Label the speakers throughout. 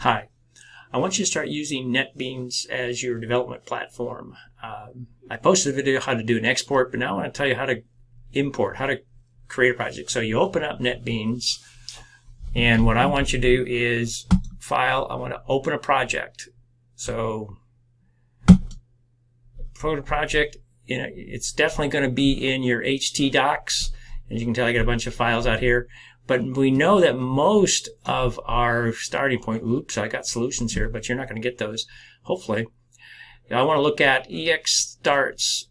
Speaker 1: Hi, I want you to start using NetBeans as your development platform. I posted a video how to do an export, but now I want to tell you how to import, how to create a project. So you open up NetBeans, and what I want you to do is File, I want to open a project. So for the project, it's definitely going to be in your HT docs. As you can tell, I got a bunch of files out here. But we know that most of our starting point, oops, I got solutions here, but you're not going to get those, hopefully. I want to look at EX starts,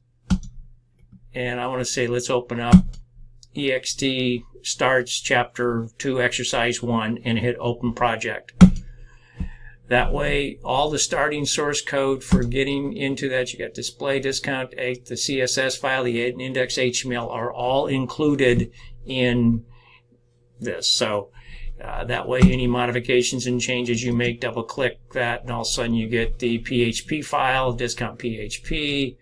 Speaker 1: and I want to say, let's open up EXT starts chapter 2, exercise 1, and hit open project. That way, all the starting source code for getting into that, you got display, discount, the CSS file, the index HTML are all included in this. So that way, any modifications and changes you make, double click that, and all of a sudden you get the PHP file, discount PHP,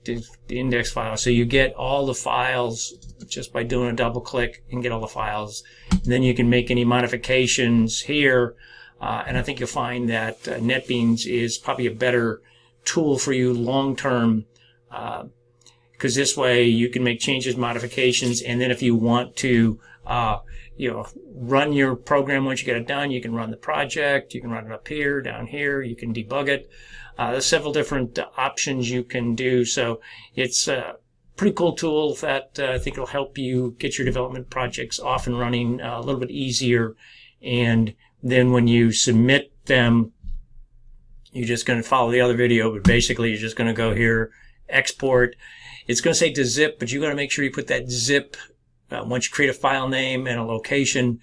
Speaker 1: the index file. So you get all the files just by doing a double click and get all the files. And then you can make any modifications here. And I think you'll find that NetBeans is probably a better tool for you long term, because this way you can make changes, modifications, and then if you want to run your program once you get it done, you can run the project, you can run it up here, down here, you can debug it. There's several different options you can do. So it's a pretty cool tool that I think will help you get your development projects off and running a little bit easier. And then when you submit them, you're just going to follow the other video, but basically you're just going to go here, export. It's going to say to zip, but you got to make sure you put that zip. Once you create a file name and a location,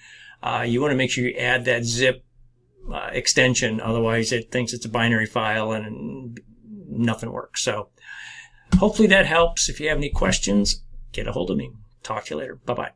Speaker 1: you want to make sure you add that zip extension. Otherwise, it thinks it's a binary file and nothing works. So hopefully that helps. If you have any questions, get a hold of me. Talk to you later. Bye-bye.